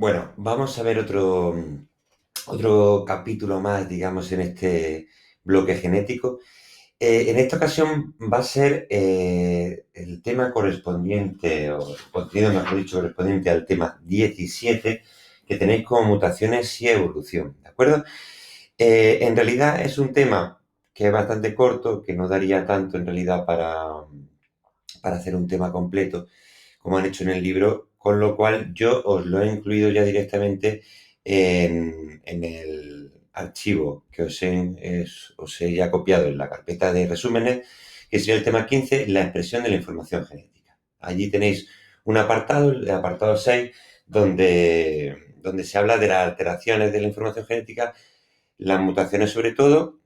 Bueno, vamos a ver otro capítulo más, digamos, en este bloque genético. En esta ocasión va a ser el tema correspondiente, o contenido, mejor dicho, correspondiente al tema 17, que tenéis como mutaciones y evolución, ¿de acuerdo? En realidad es un tema que es bastante corto, que no daría tanto en realidad para hacer un tema completo, como han hecho en el libro, con lo cual yo os lo he incluido ya directamente en el archivo que os he ya copiado en la carpeta de resúmenes, que sería el tema 15, la expresión de la información genética. Allí tenéis un apartado, el apartado 6, donde se habla de las alteraciones de la información genética, las mutaciones sobre todo,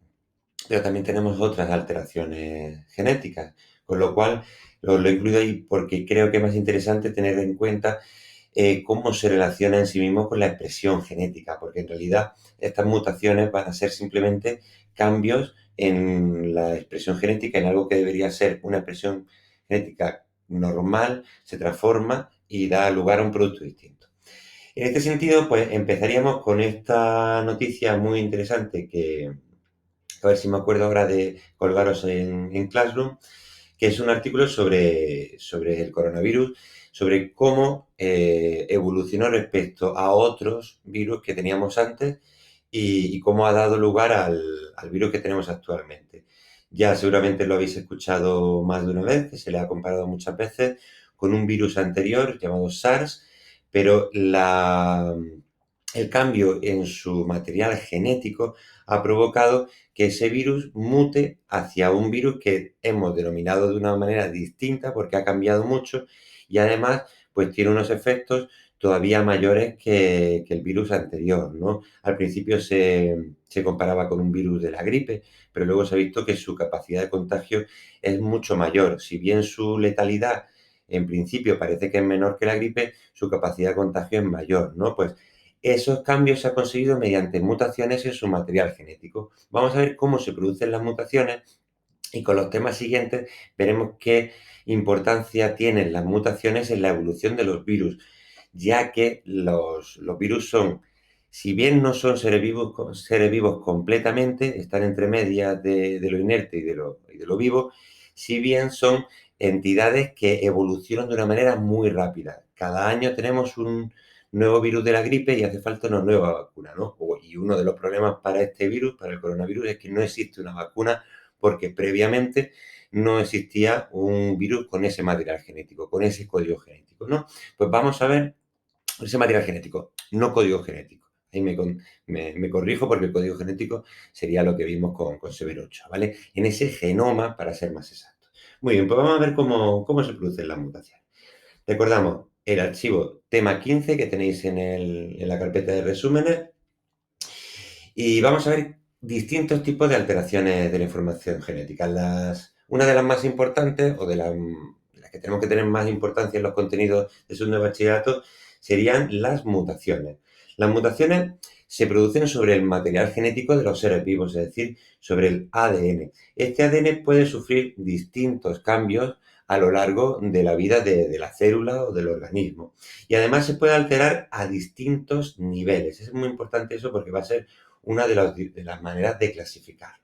pero también tenemos otras alteraciones genéticas, con lo cual lo he incluido ahí porque creo que es más interesante tener en cuenta cómo se relaciona en sí mismo con la expresión genética, porque en realidad estas mutaciones van a ser simplemente cambios en la expresión genética, en algo que debería ser una expresión genética normal, se transforma y da lugar a un producto distinto. En este sentido, pues empezaríamos con esta noticia muy interesante que, a ver si me acuerdo ahora de colgaros en Classroom, que es un artículo sobre el coronavirus, sobre cómo evolucionó respecto a otros virus que teníamos antes y cómo ha dado lugar al virus que tenemos actualmente. Ya seguramente lo habéis escuchado más de una vez, que se le ha comparado muchas veces con un virus anterior llamado SARS, pero el cambio en su material genético ha provocado que ese virus mute hacia un virus que hemos denominado de una manera distinta porque ha cambiado mucho y además pues tiene unos efectos todavía mayores que el virus anterior, ¿no? Al principio se comparaba con un virus de la gripe, pero luego se ha visto que su capacidad de contagio es mucho mayor. Si bien su letalidad en principio parece que es menor que la gripe, su capacidad de contagio es mayor, ¿no? Pues esos cambios se han conseguido mediante mutaciones en su material genético. Vamos a ver cómo se producen las mutaciones y con los temas siguientes veremos qué importancia tienen las mutaciones en la evolución de los virus, ya que los virus son, si bien no son seres vivos completamente, están entre medias de lo inerte y de lo vivo, si bien son entidades que evolucionan de una manera muy rápida. Cada año tenemos un nuevo virus de la gripe y hace falta una nueva vacuna, ¿no? Y uno de los problemas para este virus, para el coronavirus, es que no existe una vacuna porque previamente no existía un virus con ese material genético, con ese código genético, ¿no? Pues vamos a ver ese material genético, no código genético. Ahí me corrijo porque el código genético sería lo que vimos con Severo Ochoa, ¿vale? En ese genoma, para ser más exactos. Muy bien, pues vamos a ver cómo se producen las mutaciones. Recordamos el archivo tema 15 que tenéis en la carpeta de resúmenes y vamos a ver distintos tipos de alteraciones de la información genética. Una de las más importantes, o de las que tenemos que tener más importancia en los contenidos de segundo de bachillerato, serían las mutaciones. Las mutaciones se producen sobre el material genético de los seres vivos, es decir, sobre el ADN. Este ADN puede sufrir distintos cambios a lo largo de la vida de la célula o del organismo. Y además se puede alterar a distintos niveles. Es muy importante eso porque va a ser una de las maneras de clasificarlo.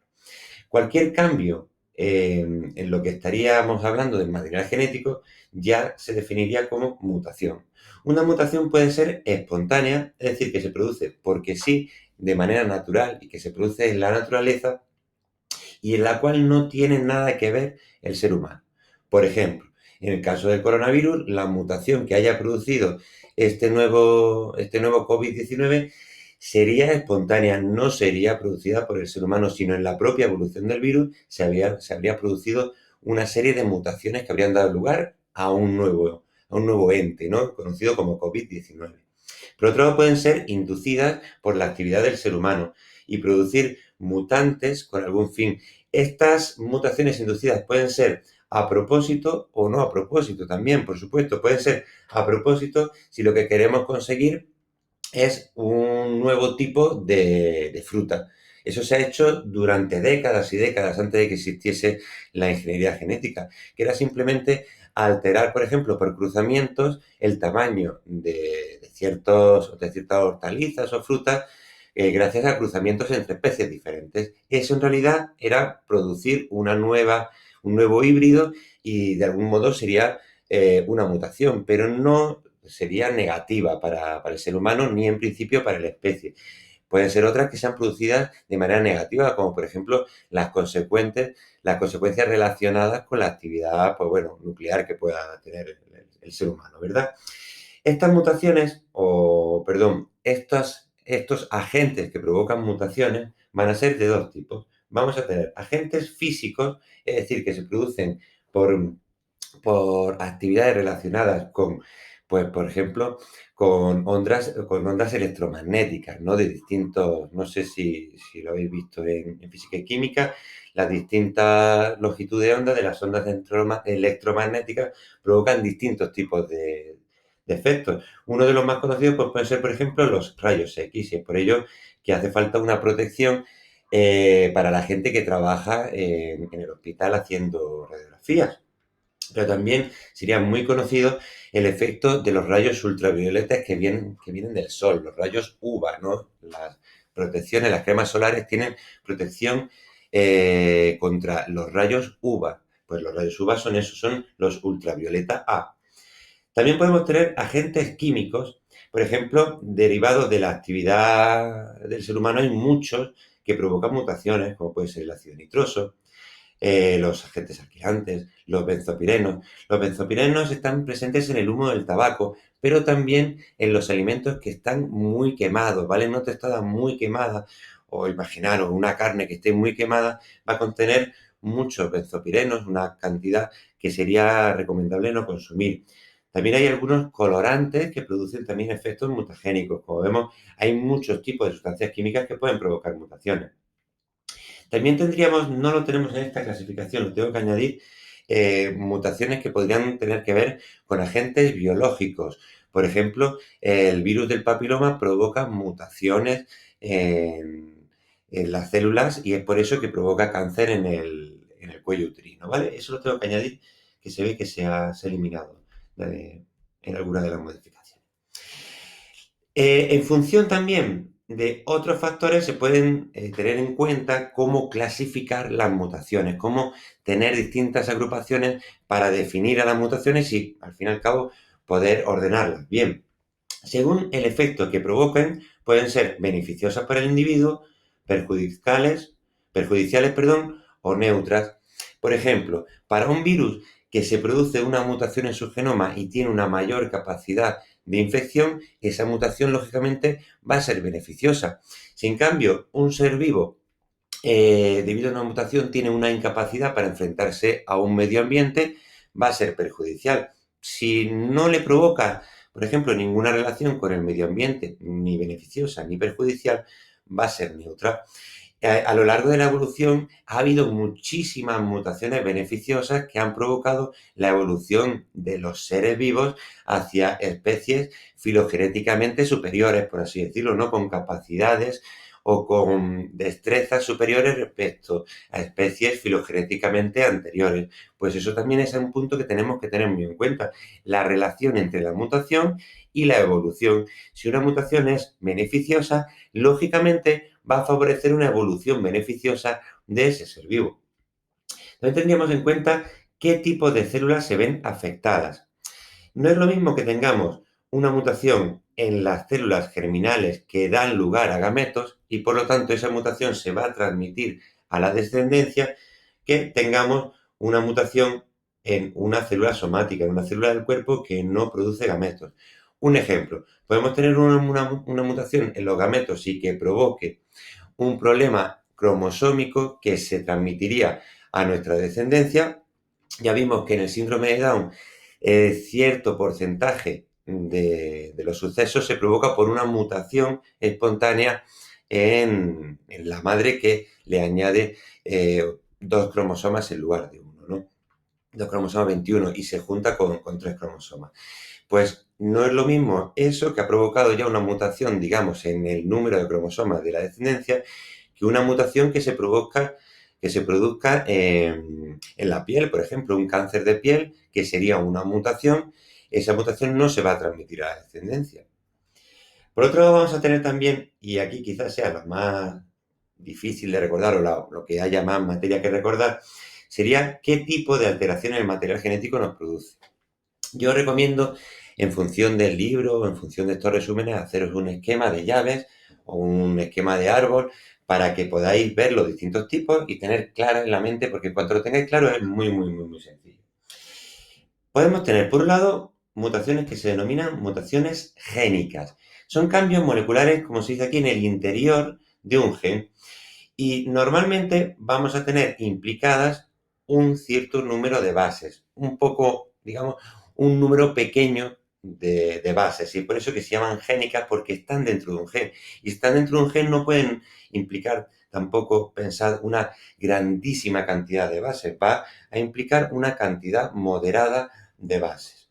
Cualquier cambio en lo que estaríamos hablando del material genético ya se definiría como mutación. Una mutación puede ser espontánea, es decir, que se produce porque sí, de manera natural y que se produce en la naturaleza y en la cual no tiene nada que ver el ser humano. Por ejemplo, en el caso del coronavirus, la mutación que haya producido este nuevo COVID-19 sería espontánea, no sería producida por el ser humano, sino en la propia evolución del virus se habría producido una serie de mutaciones que habrían dado lugar a un nuevo ente, ¿no? Conocido como COVID-19. Por otro lado, pueden ser inducidas por la actividad del ser humano y producir mutantes con algún fin. Estas mutaciones inducidas pueden ser a propósito o no a propósito también, por supuesto. Pueden ser a propósito si lo que queremos conseguir es un nuevo tipo de fruta. Eso se ha hecho durante décadas y décadas antes de que existiese la ingeniería genética, que era simplemente alterar, por ejemplo, por cruzamientos, el tamaño de ciertas hortalizas o frutas gracias a cruzamientos entre especies diferentes. Eso en realidad era producir un nuevo híbrido y de algún modo sería una mutación, pero no sería negativa para el ser humano ni en principio para la especie. Pueden ser otras que sean producidas de manera negativa, como por ejemplo las consecuencias relacionadas con la actividad, pues bueno, nuclear que pueda tener el ser humano, ¿verdad? Estas mutaciones, o perdón, estos agentes que provocan mutaciones van a ser de dos tipos. Vamos a tener agentes físicos, es decir, que se producen por, por actividades relacionadas con, pues, por ejemplo, con ondas electromagnéticas, ¿no? De distintos, no sé si lo habéis visto en física y química, las distintas longitudes de onda de las ondas electromagnéticas provocan distintos tipos de efectos. Uno de los más conocidos pues, pueden ser, por ejemplo, los rayos X, y es por ello que hace falta una protección para la gente que trabaja en el hospital haciendo radiografías. Pero también sería muy conocido el efecto de los rayos ultravioletas que vienen del sol, los rayos UVA, ¿no? Las protecciones, las cremas solares tienen protección contra los rayos UVA. Pues los rayos UVA son esos, son los ultravioleta A. También podemos tener agentes químicos, por ejemplo, derivados de la actividad del ser humano, hay muchos que provocan mutaciones, como puede ser el ácido nitroso, los agentes alquilantes, los benzopirenos. Los benzopirenos están presentes en el humo del tabaco, pero también en los alimentos que están muy quemados, ¿vale? Una tostada muy quemada, o imaginaros una carne que esté muy quemada, va a contener muchos benzopirenos, una cantidad que sería recomendable no consumir. También hay algunos colorantes que producen también efectos mutagénicos. Como vemos, hay muchos tipos de sustancias químicas que pueden provocar mutaciones. También tendríamos, no lo tenemos en esta clasificación, lo tengo que añadir, mutaciones que podrían tener que ver con agentes biológicos. Por ejemplo, el virus del papiloma provoca mutaciones en las células y es por eso que provoca cáncer en el cuello uterino, ¿vale? Eso lo tengo que añadir, que se ve que se ha eliminado en alguna de las modificaciones. En función también de otros factores se pueden tener en cuenta cómo clasificar las mutaciones, cómo tener distintas agrupaciones para definir a las mutaciones y, al fin y al cabo, poder ordenarlas. Bien, según el efecto que provoquen, pueden ser beneficiosas para el individuo, perjudiciales, perdón, o neutras. Por ejemplo, para un virus que se produce una mutación en su genoma y tiene una mayor capacidad de infección, esa mutación lógicamente va a ser beneficiosa. Si en cambio un ser vivo, debido a una mutación, tiene una incapacidad para enfrentarse a un medio ambiente, va a ser perjudicial. Si no le provoca, por ejemplo, ninguna relación con el medio ambiente, ni beneficiosa ni perjudicial, va a ser neutra. A lo largo de la evolución ha habido muchísimas mutaciones beneficiosas que han provocado la evolución de los seres vivos hacia especies filogenéticamente superiores, por así decirlo, ¿no? Con capacidades o con destrezas superiores respecto a especies filogenéticamente anteriores. Pues eso también es un punto que tenemos que tener muy en cuenta, la relación entre la mutación y la evolución. Si una mutación es beneficiosa, lógicamente va a favorecer una evolución beneficiosa de ese ser vivo. Entonces tendríamos en cuenta qué tipo de células se ven afectadas. No es lo mismo que tengamos una mutación en las células germinales que dan lugar a gametos y por lo tanto esa mutación se va a transmitir a la descendencia que tengamos una mutación en una célula somática, en una célula del cuerpo que no produce gametos. Un ejemplo, podemos tener una mutación en los gametos y que provoque un problema cromosómico que se transmitiría a nuestra descendencia. Ya vimos que en el síndrome de Down cierto porcentaje de los sucesos se provoca por una mutación espontánea en la madre que le añade dos cromosomas en lugar de uno, ¿no? Dos cromosomas 21 y se junta con tres cromosomas. Pues no es lo mismo eso que ha provocado ya una mutación, digamos, en el número de cromosomas de la descendencia, que una mutación que se provoca que se produzca en la piel, por ejemplo, un cáncer de piel, que sería una mutación, esa mutación no se va a transmitir a la descendencia. Por otro lado, vamos a tener también, y aquí quizás sea lo más difícil de recordar o lo que haya más materia que recordar, sería qué tipo de alteraciones el material genético nos produce. Yo recomiendo, en función del libro o en función de estos resúmenes, haceros un esquema de llaves o un esquema de árbol para que podáis ver los distintos tipos y tener claro en la mente, porque cuando lo tengáis claro es muy sencillo. Podemos tener, por un lado, mutaciones que se denominan mutaciones génicas. Son cambios moleculares, como se dice aquí, en el interior de un gen. Y normalmente vamos a tener implicadas un cierto número de bases, un poco, digamos, un número pequeño de bases. Y por eso que se llaman génicas, porque están dentro de un gen. Y si están dentro de un gen no pueden implicar tampoco, pensar, una grandísima cantidad de bases. Va a implicar una cantidad moderada de bases.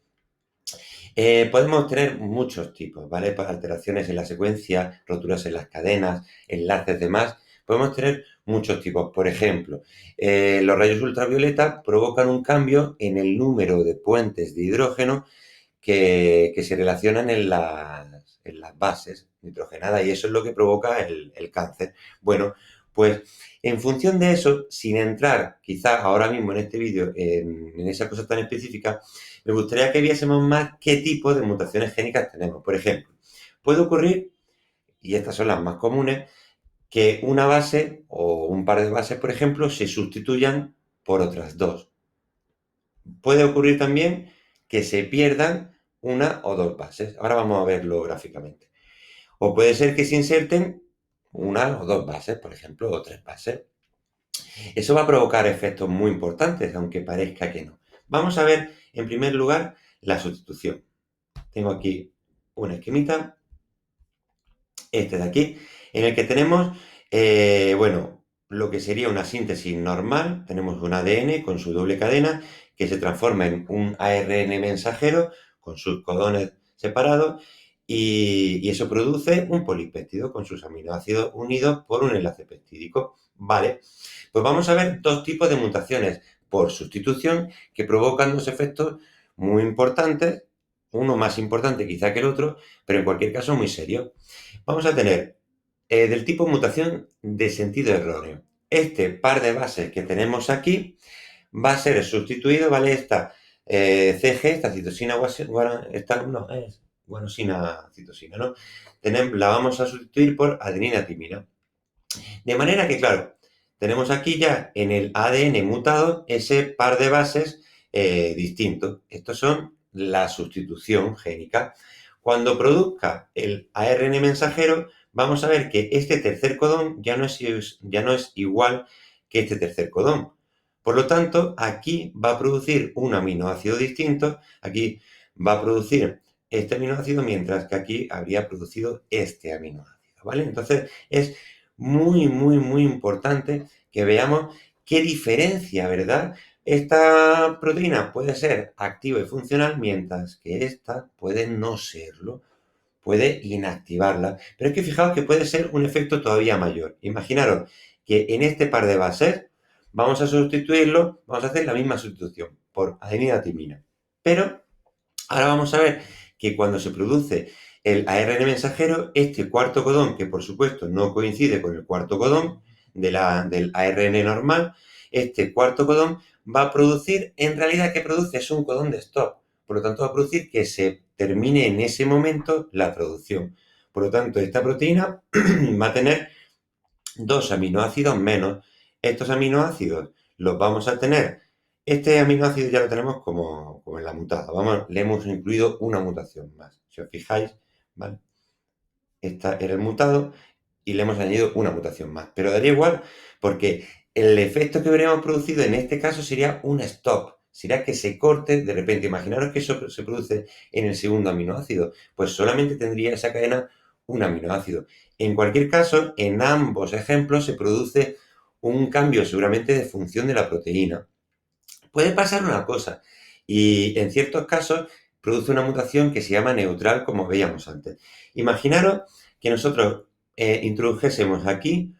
Podemos tener muchos tipos, ¿vale? Pues alteraciones en la secuencia, roturas en las cadenas, enlaces demás. Podemos tener muchos tipos. Por ejemplo, los rayos ultravioleta provocan un cambio en el número de puentes de hidrógeno que se relacionan en las bases nitrogenadas y eso es lo que provoca el cáncer. Bueno, pues en función de eso, sin entrar quizás ahora mismo en este vídeo en esa cosa tan específica, me gustaría que viésemos más qué tipo de mutaciones génicas tenemos. Por ejemplo, puede ocurrir, y estas son las más comunes, que una base o un par de bases, por ejemplo, se sustituyan por otras dos. Puede ocurrir también que se pierdan una o dos bases. Ahora vamos a verlo gráficamente. O puede ser que se inserten una o dos bases, por ejemplo, o tres bases. Eso va a provocar efectos muy importantes, aunque parezca que no. Vamos a ver, en primer lugar, la sustitución. Tengo aquí una esquemita, este de aquí, en el que tenemos, bueno, lo que sería una síntesis normal. Tenemos un ADN con su doble cadena que se transforma en un ARN mensajero con sus codones separados y eso produce un polipéptido con sus aminoácidos unidos por un enlace peptídico. Vale, pues vamos a ver dos tipos de mutaciones por sustitución que provocan dos efectos muy importantes, uno más importante quizá que el otro, pero en cualquier caso muy serio. Vamos a tener del tipo mutación de sentido erróneo. Este par de bases que tenemos aquí va a ser sustituido, ¿vale? Esta CG, esta citosina, esta no, es guanosina citosina, ¿no? La vamos a sustituir por adenina timina. De manera que, claro, tenemos aquí ya en el ADN mutado ese par de bases distintos. Estos son la sustitución génica. Cuando produzca el ARN mensajero, vamos a ver que este tercer codón ya no es igual que este tercer codón. Por lo tanto, aquí va a producir un aminoácido distinto, aquí va a producir este aminoácido, mientras que aquí habría producido este aminoácido, ¿vale? Entonces, es muy importante que veamos qué diferencia, ¿verdad? Esta proteína puede ser activa y funcional, mientras que esta puede no serlo, puede inactivarla. Pero es que fijaos que puede ser un efecto todavía mayor. Imaginaros que en este par de bases vamos a sustituirlo, vamos a hacer la misma sustitución por adenina timina. Pero ahora vamos a ver que cuando se produce el ARN mensajero, este cuarto codón, que por supuesto no coincide con el cuarto codón del ARN normal, este cuarto codón va a producir, en realidad, ¿qué produce? Es un codón de stop. Por lo tanto, va a producir que se termine en ese momento la producción. Por lo tanto, esta proteína va a tener dos aminoácidos menos. Estos aminoácidos los vamos a tener. Este aminoácido ya lo tenemos como en la mutada. Le hemos incluido una mutación más. Si os fijáis, ¿vale? Esta era el mutado y le hemos añadido una mutación más. Pero daría igual porque el efecto que habríamos producido en este caso sería un stop. Sería que se corte de repente. Imaginaros que eso se produce en el segundo aminoácido. Pues solamente tendría esa cadena un aminoácido. En cualquier caso, en ambos ejemplos se produce un cambio seguramente de función de la proteína. Puede pasar una cosa, y en ciertos casos produce una mutación que se llama neutral, como veíamos antes. Imaginaros que nosotros introdujésemos aquí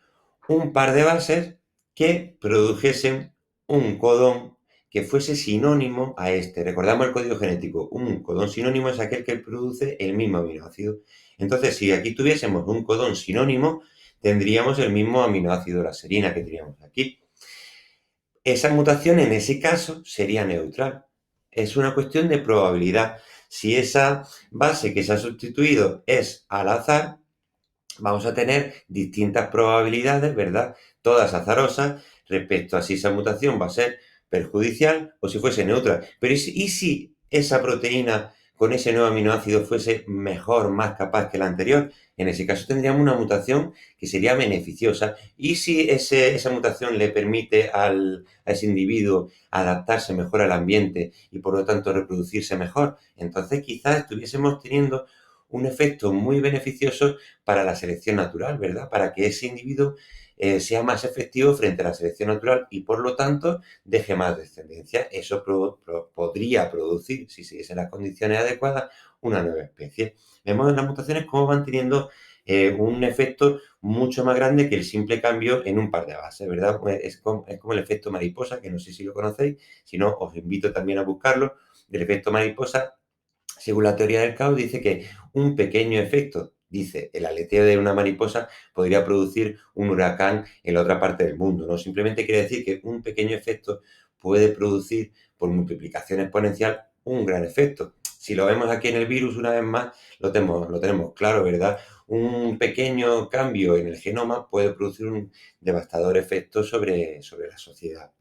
un par de bases que produjesen un codón que fuese sinónimo a este. Recordamos el código genético. Un codón sinónimo es aquel que produce el mismo aminoácido. Entonces, si aquí tuviésemos un codón sinónimo, tendríamos el mismo aminoácido, la serina, que teníamos aquí. Esa mutación en ese caso sería neutral. Es una cuestión de probabilidad. Si esa base que se ha sustituido es al azar, vamos a tener distintas probabilidades, ¿verdad? Todas azarosas respecto a si esa mutación va a ser perjudicial o si fuese neutra. Pero ¿y si esa proteína con ese nuevo aminoácido fuese mejor, más capaz que la anterior? En ese caso tendríamos una mutación que sería beneficiosa. ¿Y si esa mutación le permite a ese individuo adaptarse mejor al ambiente y por lo tanto reproducirse mejor? Entonces quizás estuviésemos teniendo un efecto muy beneficioso para la selección natural, ¿verdad? Para que ese individuo sea más efectivo frente a la selección natural y por lo tanto deje más descendencia. Eso podría producir, si siguiesen las condiciones adecuadas, una nueva especie. Vemos en las mutaciones cómo van teniendo un efecto mucho más grande que el simple cambio en un par de bases, ¿verdad? Es como el efecto mariposa, que no sé si lo conocéis, si no, os invito también a buscarlo. El efecto mariposa, según la teoría del caos, dice que un pequeño efecto, dice, el aleteo de una mariposa podría producir un huracán en la otra parte del mundo, ¿no? Simplemente quiere decir que un pequeño efecto puede producir, por multiplicación exponencial, un gran efecto. Si lo vemos aquí en el virus, una vez más, lo tenemos claro, ¿verdad? Un pequeño cambio en el genoma puede producir un devastador efecto sobre la sociedad.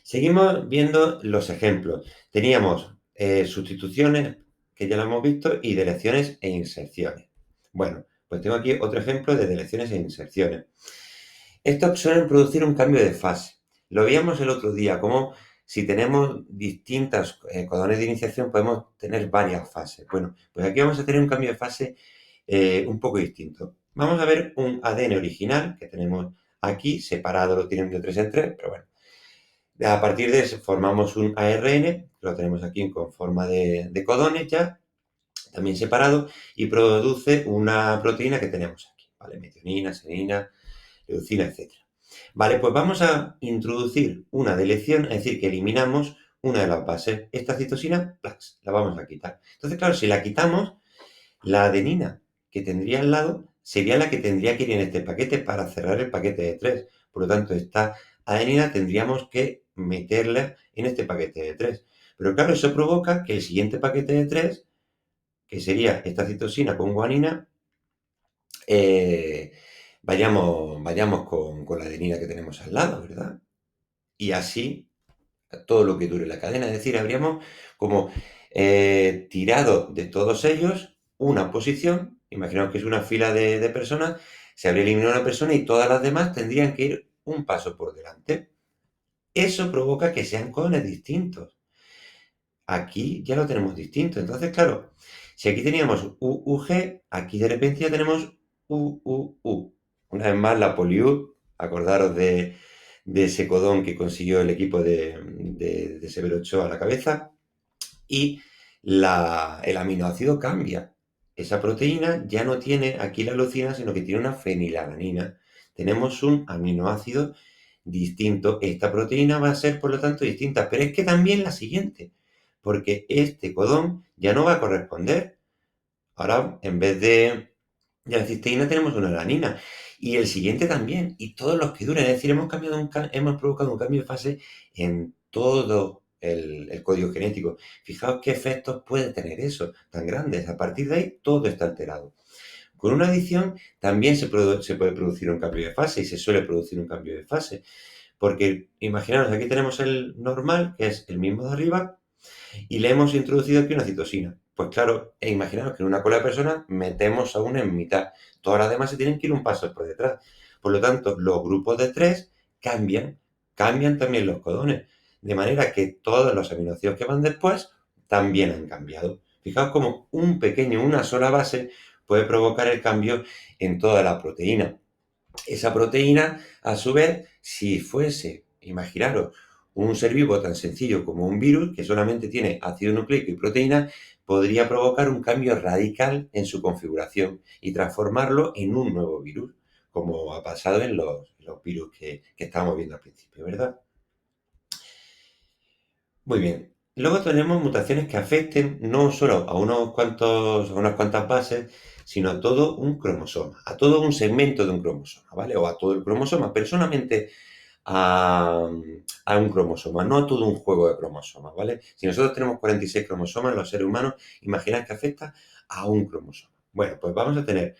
Seguimos viendo los ejemplos. Teníamos sustituciones, que ya lo hemos visto, y deleciones e inserciones. Bueno, pues tengo aquí otro ejemplo de deleciones e inserciones. Estos suelen producir un cambio de fase. Lo veíamos el otro día, como si tenemos distintas codones de iniciación podemos tener varias fases. Bueno, pues aquí vamos a tener un cambio de fase un poco distinto. Vamos a ver un ADN original que tenemos aquí, separado lo tienen de 3 en 3, pero bueno. A partir de eso formamos un ARN, lo tenemos aquí con forma de codones ya, también separado, y produce una proteína que tenemos aquí, ¿vale? Metionina, serina, leucina, etc. Vale, pues vamos a introducir una deleción, es decir, que eliminamos una de las bases. Esta citosina, ¡plax!, la vamos a quitar. Entonces, claro, si la quitamos, la adenina que tendría al lado sería la que tendría que ir en este paquete para cerrar el paquete de 3. Por lo tanto, esta adenina tendríamos que meterla en este paquete de 3. Pero claro, eso provoca que el siguiente paquete de 3, que sería esta citosina con guanina, eh, vayamos con la adenina que tenemos al lado, ¿verdad? Y así todo lo que dure la cadena. Es decir, habríamos como tirado de todos ellos una posición. Imaginaos que es una fila de personas, se habría eliminado una persona y todas las demás tendrían que ir un paso por delante. Eso provoca que sean codones distintos. Aquí ya lo tenemos distinto. Entonces, claro, si aquí teníamos UUG, aquí de repente ya tenemos UUU. Una vez más, la poliU, acordaros de ese codón que consiguió el equipo de Severo Ochoa a la cabeza, y el aminoácido cambia. Esa proteína ya no tiene aquí la leucina, sino que tiene una fenilalanina. Tenemos un aminoácido distinto. Esta proteína va a ser, por lo tanto, distinta, pero es que también la siguiente, porque este codón ya no va a corresponder. Ahora, en vez de la cisteína tenemos una alanina. Y el siguiente también. Y todos los que duren. Es decir, hemos provocado un cambio de fase en todo el código genético. Fijaos qué efectos puede tener eso tan grandes. A partir de ahí, todo está alterado. Con una adición también se puede producir un cambio de fase y se suele producir un cambio de fase. Porque imaginaros, aquí tenemos el normal, que es el mismo de arriba, y le hemos introducido aquí una citosina. Pues claro, imaginaos que en una cola de personas metemos a una en mitad. Todas las demás se tienen que ir un paso por detrás. Por lo tanto, los grupos de 3 cambian también los codones. De manera que todos los aminoácidos que van después también han cambiado. Fijaos como una sola base puede provocar el cambio en toda la proteína. Esa proteína, a su vez, si fuese, imaginaros, un ser vivo tan sencillo como un virus, que solamente tiene ácido nucleico y proteína, podría provocar un cambio radical en su configuración y transformarlo en un nuevo virus. como ha pasado en los virus que estábamos viendo al principio, ¿verdad? Muy bien. Luego tenemos mutaciones que afecten no solo a unas cuantas bases, sino a todo un cromosoma, a todo un segmento de un cromosoma, ¿vale? O a todo el cromosoma, pero solamente a, a un cromosoma, no a todo un juego de cromosomas, ¿vale? Si nosotros tenemos 46 cromosomas, los seres humanos, imaginad que afecta a un cromosoma. Bueno, pues vamos a tener,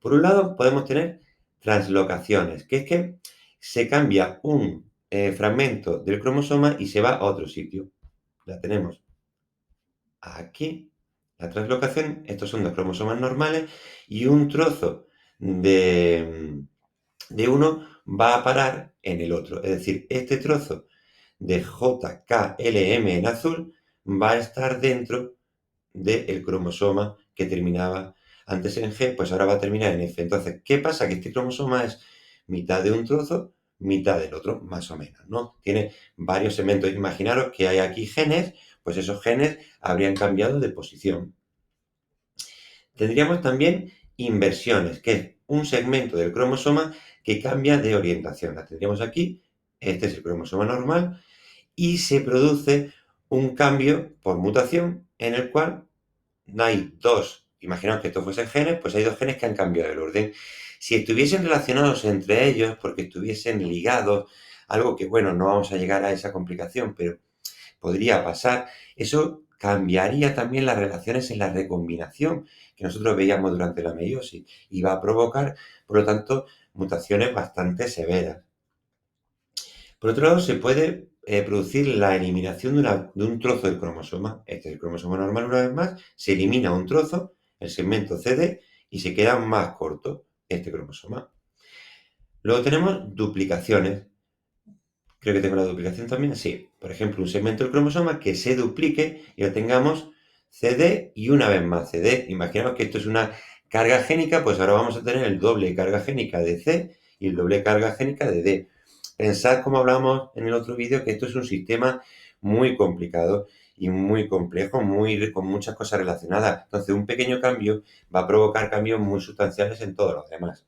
por un lado, podemos tener translocaciones, que es que se cambia un fragmento del cromosoma y se va a otro sitio. La tenemos aquí. La translocación, estos son dos cromosomas normales y un trozo de uno va a parar en el otro. Es decir, este trozo de JKLM en azul va a estar dentro del cromosoma que terminaba antes en G, pues ahora va a terminar en F. Entonces, ¿qué pasa? Que este cromosoma es mitad de un trozo, mitad del otro, más o menos, ¿no? Tiene varios segmentos. Imaginaros que hay aquí genes, pues esos genes habrían cambiado de posición. Tendríamos también inversiones, que es un segmento del cromosoma que cambia de orientación. La tendríamos aquí, este es el cromosoma normal, y se produce un cambio por mutación en el cual hay dos, imaginaos que estos fuesen genes, pues hay dos genes que han cambiado el orden. Si estuviesen relacionados entre ellos, porque estuviesen ligados, algo que, bueno, no vamos a llegar a esa complicación, pero podría pasar, eso cambiaría también las relaciones en la recombinación que nosotros veíamos durante la meiosis y va a provocar, por lo tanto, mutaciones bastante severas. Por otro lado, se puede producir la eliminación de un trozo del cromosoma. Este es el cromosoma normal una vez más, se elimina un trozo, el segmento CD, y se queda más corto este cromosoma. Luego tenemos duplicaciones. Creo que tengo la duplicación también. Sí, por ejemplo, un segmento del cromosoma que se duplique y lo tengamos CD y una vez más CD. Imaginaos que esto es una carga génica, pues ahora vamos a tener el doble carga génica de C y el doble carga génica de D. Pensad, como hablamos en el otro vídeo, que esto es un sistema muy complicado y muy complejo, con muchas cosas relacionadas. Entonces, un pequeño cambio va a provocar cambios muy sustanciales en todos los demás.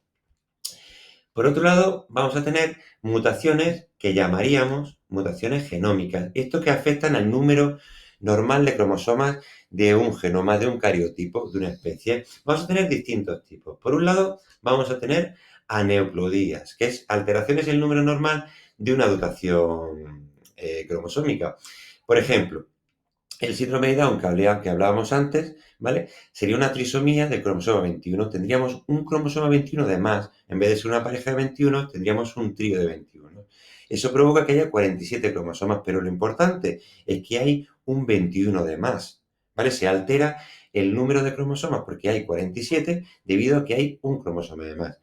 Por otro lado, vamos a tener mutaciones que llamaríamos mutaciones genómicas. Esto que afectan al número normal de cromosomas de un genoma, de un cariotipo, de una especie. Vamos a tener distintos tipos. Por un lado, vamos a tener aneuploidías, que es alteraciones en el número normal de una dotación cromosómica. Por ejemplo, el síndrome de Down que hablábamos antes, ¿vale? Sería una trisomía del cromosoma 21. Tendríamos un cromosoma 21 de más. En vez de ser una pareja de 21, tendríamos un trío de 21. Eso provoca que haya 47 cromosomas, pero lo importante es que hay un 21 de más, ¿vale? Se altera el número de cromosomas porque hay 47 debido a que hay un cromosoma de más.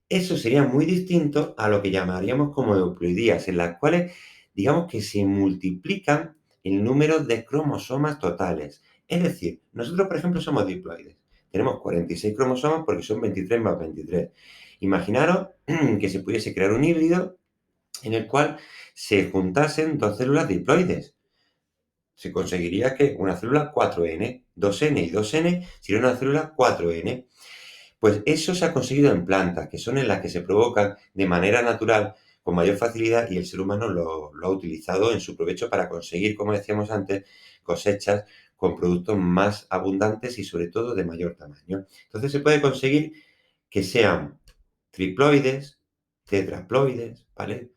Eso sería muy distinto a lo que llamaríamos como euploidías, en las cuales digamos que se multiplican el número de cromosomas totales. Es decir, nosotros, por ejemplo, somos diploides. Tenemos 46 cromosomas porque son 23 más 23. Imaginaros que se pudiese crear un híbrido en el cual se juntasen dos células diploides. Se conseguiría que una célula 4N, 2N y 2N sería una célula 4N. Pues eso se ha conseguido en plantas, que son en las que se provocan de manera natural con mayor facilidad y el ser humano lo ha utilizado en su provecho para conseguir, como decíamos antes, cosechas con productos más abundantes y sobre todo de mayor tamaño. Entonces se puede conseguir que sean triploides, tetraploides, ¿vale?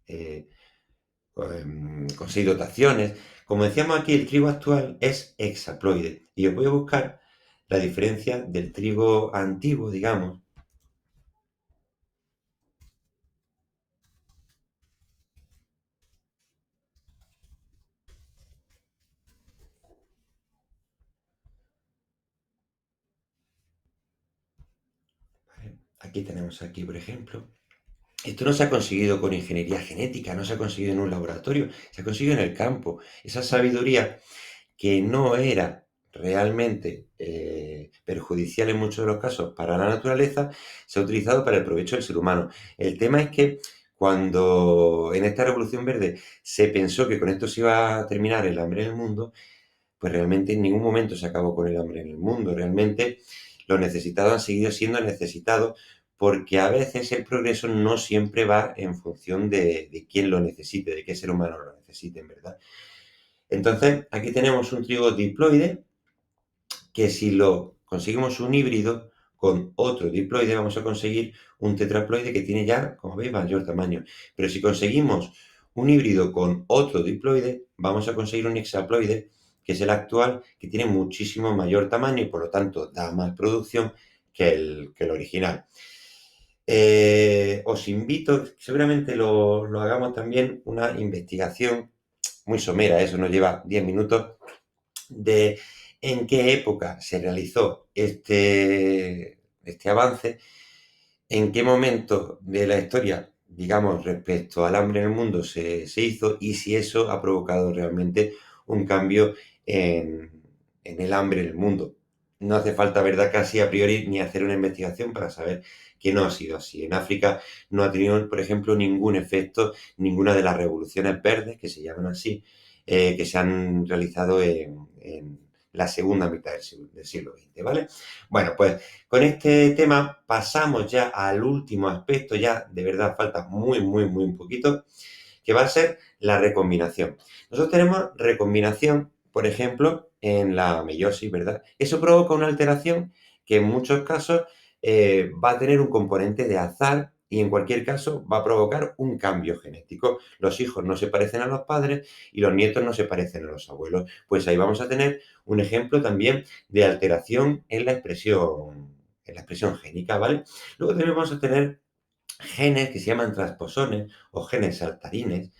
Eh, con seis dotaciones. Como decíamos aquí, el trigo actual es hexaploide. Y os voy a buscar la diferencia del trigo antiguo, digamos. ¿Vale? Aquí tenemos aquí, por ejemplo. Esto no se ha conseguido con ingeniería genética, no se ha conseguido en un laboratorio, se ha conseguido en el campo. Esa sabiduría que no era realmente perjudicial en muchos de los casos para la naturaleza, se ha utilizado para el provecho del ser humano. El tema es que cuando en esta revolución verde se pensó que con esto se iba a terminar el hambre en el mundo, pues realmente en ningún momento se acabó con el hambre en el mundo. Realmente los necesitados han seguido siendo necesitados porque a veces el progreso no siempre va en función de quién lo necesite, de qué ser humano lo necesite, en verdad. Entonces, aquí tenemos un trigo diploide que si lo conseguimos un híbrido con otro diploide, vamos a conseguir un tetraploide que tiene ya, como veis, mayor tamaño. Pero si conseguimos un híbrido con otro diploide, vamos a conseguir un hexaploide, que es el actual, que tiene muchísimo mayor tamaño y por lo tanto da más producción que el original. Os invito, seguramente lo hagamos también, una investigación muy somera, eso nos lleva 10 minutos, de en qué época se realizó este avance, en qué momento de la historia, digamos, respecto al hambre en el mundo se hizo y si eso ha provocado realmente un cambio en el hambre en el mundo. No hace falta, ¿verdad?, casi a priori ni hacer una investigación para saber que no ha sido así. En África no ha tenido, por ejemplo, ningún efecto, ninguna de las revoluciones verdes, que se llaman así, que se han realizado en la segunda mitad del siglo XX, ¿vale? Bueno, pues con este tema pasamos ya al último aspecto, ya de verdad falta muy, muy, muy un poquito, que va a ser la recombinación. Nosotros tenemos recombinación, por ejemplo, en la meiosis, ¿verdad? Eso provoca una alteración que en muchos casos va a tener un componente de azar y en cualquier caso va a provocar un cambio genético. Los hijos no se parecen a los padres y los nietos no se parecen a los abuelos. Pues ahí vamos a tener un ejemplo también de alteración en la expresión génica, ¿vale? Luego también vamos a tener genes que se llaman transposones o genes saltarines,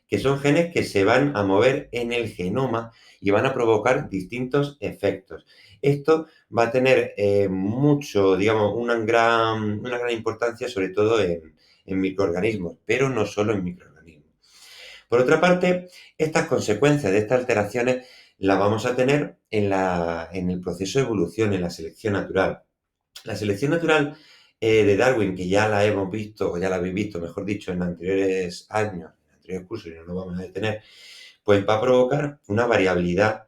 que son genes que se van a mover en el genoma y van a provocar distintos efectos. Esto va a tener mucho, digamos, una gran importancia, sobre todo en microorganismos, pero no solo en microorganismos. Por otra parte, estas consecuencias de estas alteraciones las vamos a tener en el proceso de evolución, en la selección natural. La selección natural de Darwin, que ya la hemos visto, o ya la habéis visto, mejor dicho, en anteriores años, en anteriores cursos, y no nos vamos a detener, pues va a provocar una variabilidad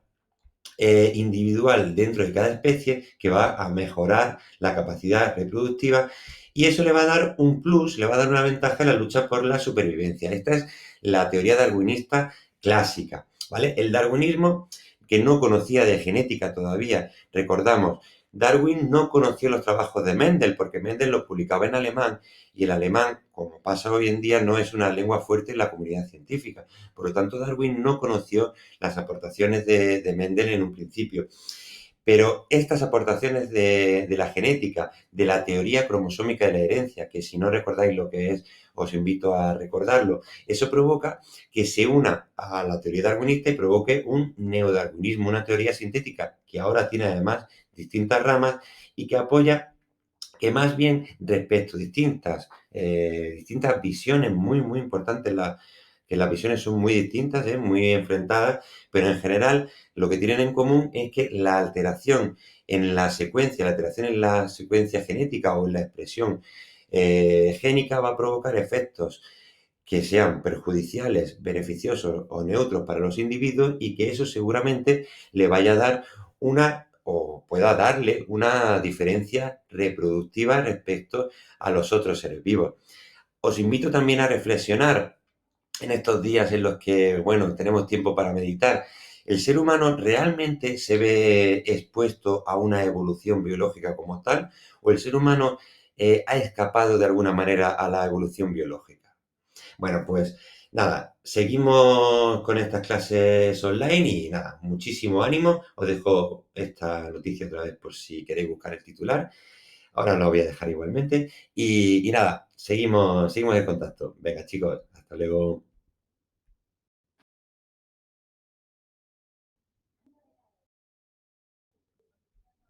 individual dentro de cada especie que va a mejorar la capacidad reproductiva y eso le va a dar un plus, le va a dar una ventaja en la lucha por la supervivencia. Esta es la teoría darwinista clásica, ¿vale? El darwinismo, que no conocía de genética todavía, recordamos, Darwin no conoció los trabajos de Mendel porque Mendel los publicaba en alemán y el alemán, como pasa hoy en día, no es una lengua fuerte en la comunidad científica. Por lo tanto, Darwin no conoció las aportaciones de Mendel en un principio. Pero estas aportaciones de la genética, de la teoría cromosómica de la herencia, que si no recordáis lo que es, os invito a recordarlo, eso provoca que se una a la teoría darwinista y provoque un neodarwinismo, una teoría sintética que ahora tiene además distintas ramas y que apoya que más bien respecto a distintas visiones muy, muy importantes, que las visiones son muy distintas, muy enfrentadas, pero en general lo que tienen en común es que la alteración la alteración en la secuencia genética o en la expresión génica va a provocar efectos que sean perjudiciales, beneficiosos o neutros para los individuos y que eso seguramente le vaya a dar o pueda darle una diferencia reproductiva respecto a los otros seres vivos. Os invito también a reflexionar en estos días en los que, bueno, tenemos tiempo para meditar. ¿El ser humano realmente se ve expuesto a una evolución biológica como tal? ¿O el ser humano ha escapado de alguna manera a la evolución biológica? Bueno, pues nada, seguimos con estas clases online y nada, muchísimo ánimo. Os dejo esta noticia otra vez por si queréis buscar el titular. Ahora lo voy a dejar igualmente. Y nada, seguimos en contacto. Venga, chicos, hasta luego.